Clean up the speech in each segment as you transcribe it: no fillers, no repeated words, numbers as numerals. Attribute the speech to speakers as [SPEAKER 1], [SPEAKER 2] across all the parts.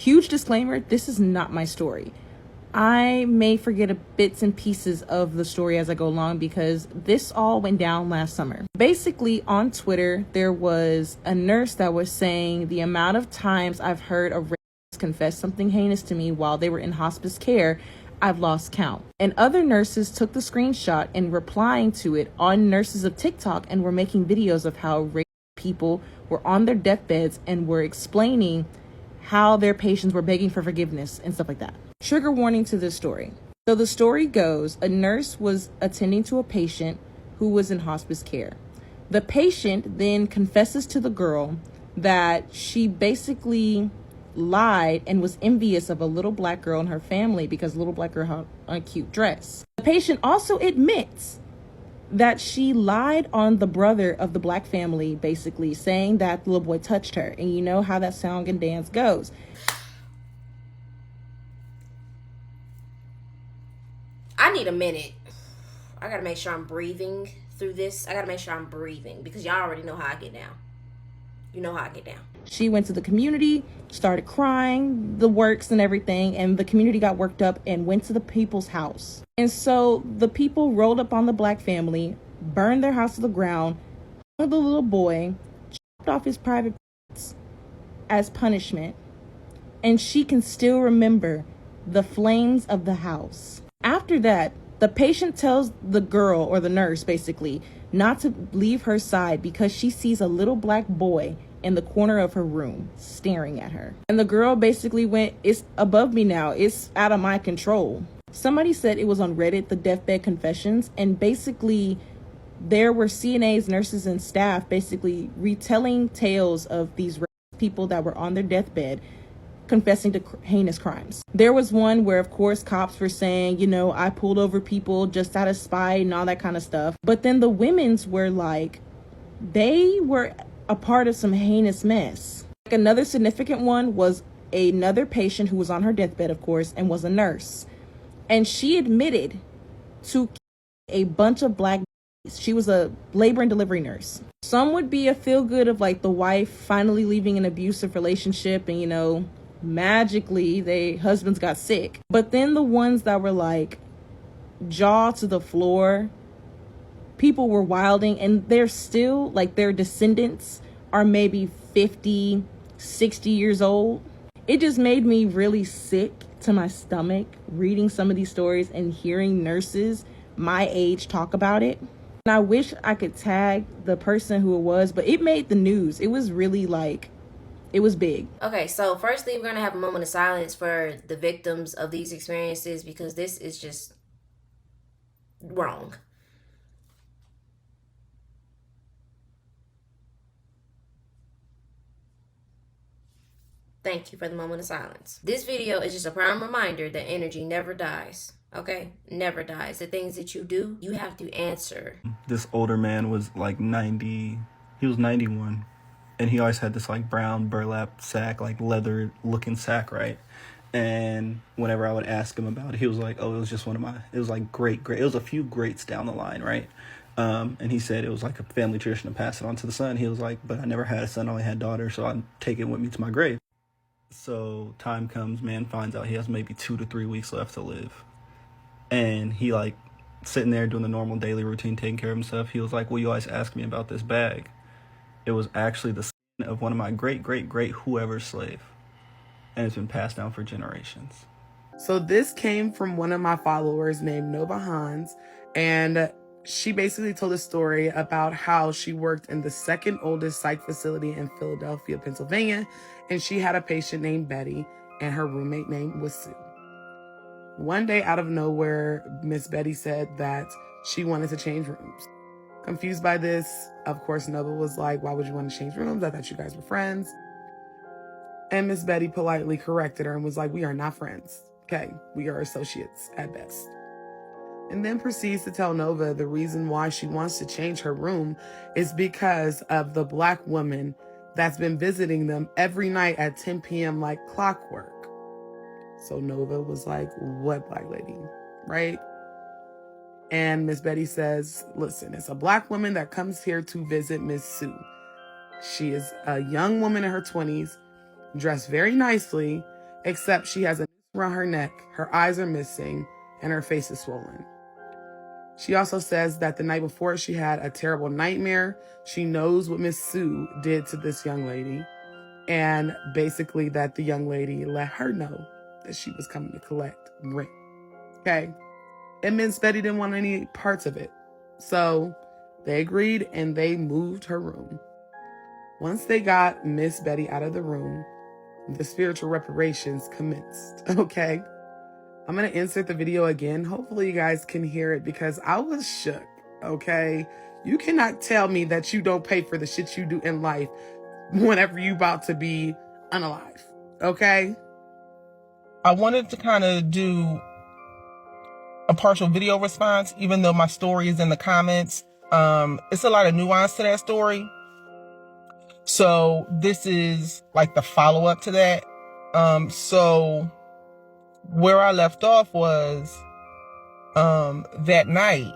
[SPEAKER 1] Huge disclaimer, this is not my story. I may forget bits and pieces of the story as I go along because this all went down last summer. Basically, on Twitter, there was a nurse that was saying the amount of times I've heard a rapist confess something heinous to me while they were in hospice care, I've lost count. And other nurses took the screenshot and replying to it on nurses of TikTok and were making videos of how rapist people were on their deathbeds and were explaining how their patients were begging for forgiveness and stuff like that. Trigger warning to this story. So the story goes, a nurse was attending to a patient who was in hospice care. The patient then confesses to the girl that she basically lied and was envious of a little black girl in her family because the little black girl had a cute dress. The patient also admits that she lied on the brother of the black family, basically saying that the little boy touched her. And you know how that song and dance goes.
[SPEAKER 2] I need a minute. I gotta make sure I'm breathing through this. I gotta make sure I'm breathing because y'all already know how I get down. You know how I get down.
[SPEAKER 1] She went to the community, started crying, the works and everything, and the community got worked up and went to the people's house. And so the people rolled up on the black family, burned their house to the ground, hung the little boy, chopped off his private parts as punishment, and she can still remember the flames of the house. After that, the patient tells the girl, or the nurse basically, not to leave her side because she sees a little black boy in the corner of her room staring at her. And the girl basically went, it's above me now. It's out of my control. Somebody said it was on Reddit, the deathbed confessions, and basically there were CNAs, nurses, and staff basically retelling tales of these people that were on their deathbed confessing to heinous crimes. There was one where, of course, cops were saying, you know, I pulled over people just out of spite and all that kind of stuff. But then the women's were like, they were a part of some heinous mess. Like another significant one was another patient who was on her deathbed, of course, and was a nurse. And she admitted to a bunch of black. She was a labor and delivery nurse. Some would be a feel good of like the wife finally leaving an abusive relationship and, you know, magically they husbands got sick. But then the ones that were like jaw to the floor, people were wilding, and they're still like their descendants are maybe 50, 60 years old. It just made me really sick to my stomach reading some of these stories and hearing nurses my age talk about it. And I wish I could tag the person who it was, but it made the news. It was really like, it was big.
[SPEAKER 2] Okay, so firstly, we're going to have a moment of silence for the victims of these experiences because this is just wrong. Thank you for the moment of silence. This video is just a prime reminder that energy never dies. Okay? Never dies. The things that you do, you have to answer.
[SPEAKER 3] This older man was like 90. He was 91. And he always had this like brown burlap sack, like leather looking sack, right? And whenever I would ask him about it, he was like, oh, it was just it was like great. It was a few greats down the line, right? And he said it was like a family tradition to pass it on to the son. He was like, but I never had a son, I only had daughters, so I'd take it with me to my grave. So time comes, man finds out he has maybe 2 to 3 weeks left to live. And he like sitting there doing the normal daily routine, taking care of himself. He was like, well, you always ask me about this bag. It was actually the son of one of my great whoever's slave. And it's been passed down for generations.
[SPEAKER 4] So this came from one of my followers named Nova Hans. And she basically told a story about how she worked in the second oldest psych facility in Philadelphia, Pennsylvania. And she had a patient named Betty and her roommate name was Sue. One day out of nowhere, Miss Betty said that she wanted to change rooms. Confused by this, of course, Nova was like, why would you want to change rooms? I thought you guys were friends. And Miss Betty politely corrected her and was like, we are not friends. Okay, we are associates at best. And then proceeds to tell Nova the reason why she wants to change her room is because of the black woman that's been visiting them every night at 10 p.m. like clockwork. So Nova was like, what black lady, right? And Miss Betty says, listen, it's a black woman that comes here to visit Miss Sue. She is a young woman in her 20s, dressed very nicely, except she has a noose around her neck, her eyes are missing, and her face is swollen. She also says that the night before she had a terrible nightmare. She knows what Miss Sue did to this young lady, and basically that the young lady let her know that she was coming to collect rent. Okay? And Miss Betty didn't want any parts of it. So they agreed and they moved her room. Once they got Miss Betty out of the room, the spiritual reparations commenced. Okay? I'm going to insert the video again. Hopefully you guys can hear it because I was shook. Okay? You cannot tell me that you don't pay for the shit you do in life whenever you about to be unalive. Okay?
[SPEAKER 5] I wanted to kind of do a partial video response, even though my story is in the comments. It's a lot of nuance to that story. So this is like the follow-up to that. So where I left off was that night,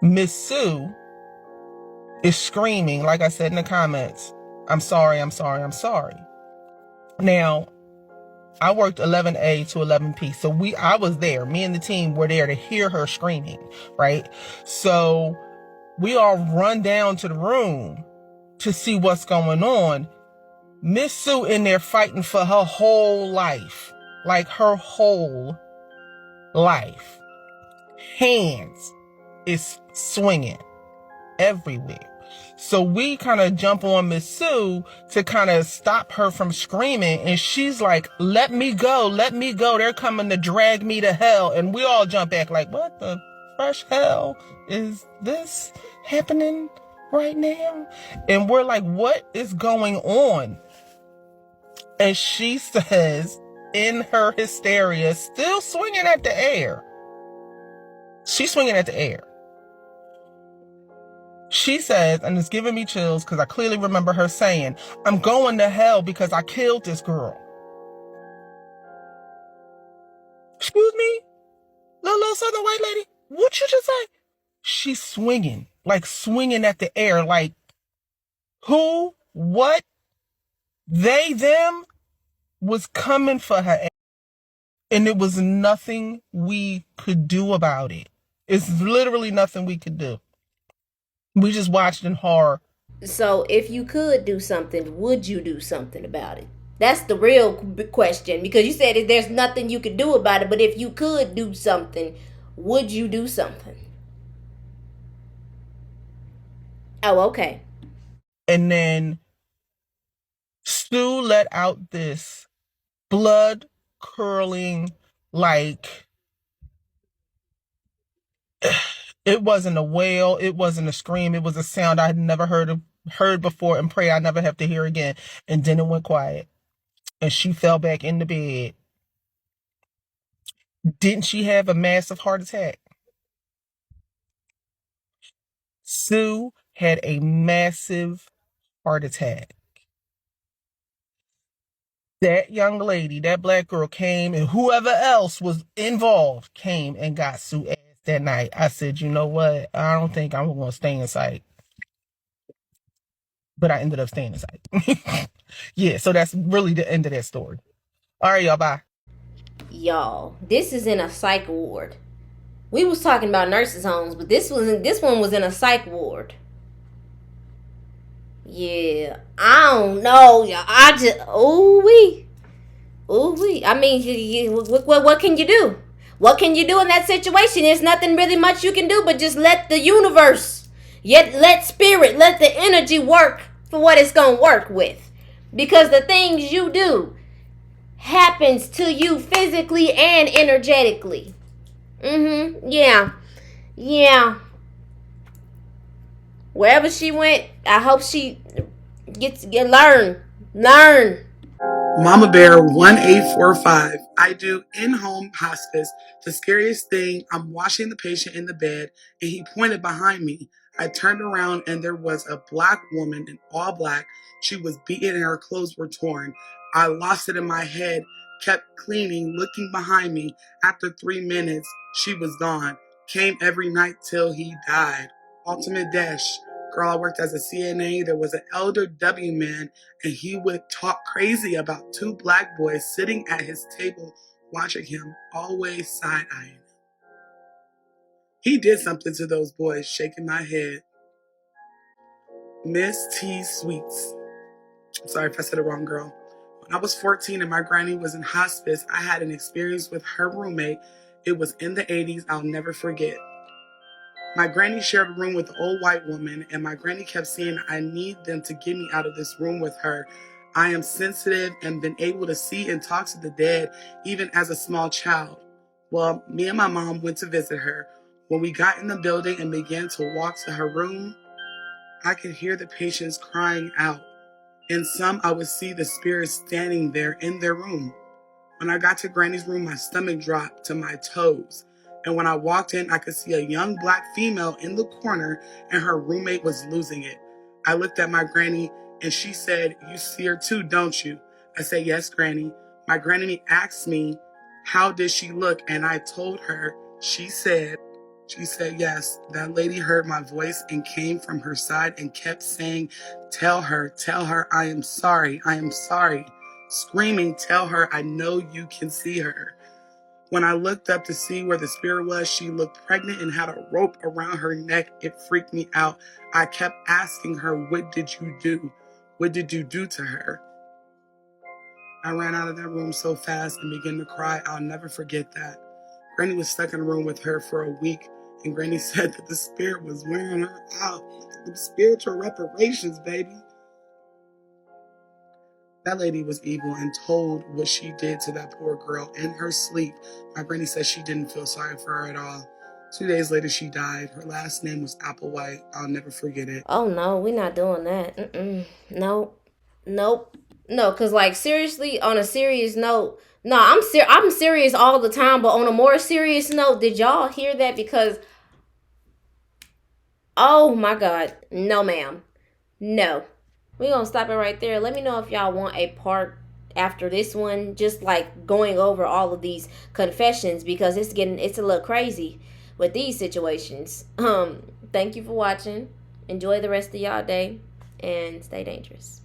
[SPEAKER 5] Miss Sue is screaming, like I said in the comments, I'm sorry, I'm sorry, I'm sorry. Now, I worked 11A to 11P. So I was there. Me and the team were there to hear her screaming, right? So we all run down to the room to see what's going on. Miss Sue in there fighting for her whole life. Like her whole life. Hands is swinging everywhere. So we kind of jump on Miss Sue to kind of stop her from screaming. And she's like, let me go, let me go. They're coming to drag me to hell. And we all jump back like, what the fresh hell is this happening right now? And we're like, what is going on? And she says, in her hysteria, still swinging at the air. She's swinging at the air. She says, and it's giving me chills because I clearly remember her saying, I'm going to hell because I killed this girl. Excuse me? Little Southern white lady? What'd you just say? She's swinging, like swinging at the air, like who, what, they, them was coming for her ass. And it was nothing we could do about it. It's literally nothing we could do. We just watched in horror.
[SPEAKER 2] So if you could do something, would you do something about it? That's the real question, because you said that there's nothing you could do about it, but if you could do something, would you do something? Oh, okay.
[SPEAKER 5] And then Sue let out this blood curling, like, it wasn't a wail, it wasn't a scream, it was a sound I had never heard before, and pray I never have to hear again. And then it went quiet. And she fell back in the bed. Didn't she have a massive heart attack? Sue had a massive heart attack. That young lady, that black girl came, and whoever else was involved came and got Sue ass that night. I said, you know what? I don't think I'm going to stay in sight. But I ended up staying in sight. Yeah, so that's really the end of that story. All right, y'all, bye.
[SPEAKER 2] Y'all, this is in a psych ward. We was talking about nurses' homes, but this one was in a psych ward. Yeah, I don't know, y'all. I just ooh wee. I mean, what can you do? What can you do in that situation? There's nothing really much you can do, but just let the universe, let spirit, let the energy work for what it's gonna work with, because the things you do happens to you physically and energetically. Yeah. Wherever she went, I hope she learn.
[SPEAKER 4] Mama Bear 1845. I do in-home hospice. The scariest thing, I'm washing the patient in the bed and he pointed behind me. I turned around and there was a black woman in all black. She was beaten and her clothes were torn. I lost it in my head, kept cleaning, looking behind me. After 3 minutes, she was gone. Came every night till he died. Ultimate Dash. Girl, I worked as a CNA. There was an elder W man, and he would talk crazy about 2 black boys sitting at his table watching him, always side-eyeing him. He did something to those boys, shaking my head. Miss T. Sweets. I'm sorry if I said it wrong, girl. When I was 14 and my granny was in hospice, I had an experience with her roommate. It was in the 80s. I'll never forget. My granny shared a room with an old white woman, and my granny kept saying, I need them to get me out of this room with her. I am sensitive and been able to see and talk to the dead, even as a small child. Well, me and my mom went to visit her. When we got in the building and began to walk to her room, I could hear the patients crying out. In some, I would see the spirits standing there in their room. When I got to Granny's room, my stomach dropped to my toes. And when I walked in, I could see a young black female in the corner, and her roommate was losing it. I looked at my granny, and she said, you see her too, don't you? I said, yes, Granny. My granny asked me, how did she look? And I told her, she said, yes. That lady heard my voice and came from her side and kept saying, tell her, I am sorry. Screaming, tell her, I know you can see her. When I looked up to see where the spirit was, she looked pregnant and had a rope around her neck. It freaked me out. I kept asking her, what did you do? What did you do to her? I ran out of that room so fast and began to cry. I'll never forget that. Granny was stuck in a room with her for a week, and Granny said that the spirit was wearing her out. Look at them spiritual reparations, baby. That lady was evil and told what she did to that poor girl in her sleep. My granny said she didn't feel sorry for her at all. 2 days later, she died. Her last name was Applewhite. I'll never forget it.
[SPEAKER 2] Oh no, we're not doing that. Nope. No, cause like seriously, on a serious note, no, I'm serious all the time, but on a more serious note, did y'all hear that? Because oh my God, no ma'am, no. We're gonna stop it right there. Let me know if y'all want a part after this one, just like going over all of these confessions, because it's a little crazy with these situations. Thank you for watching. Enjoy the rest of y'all day and stay dangerous.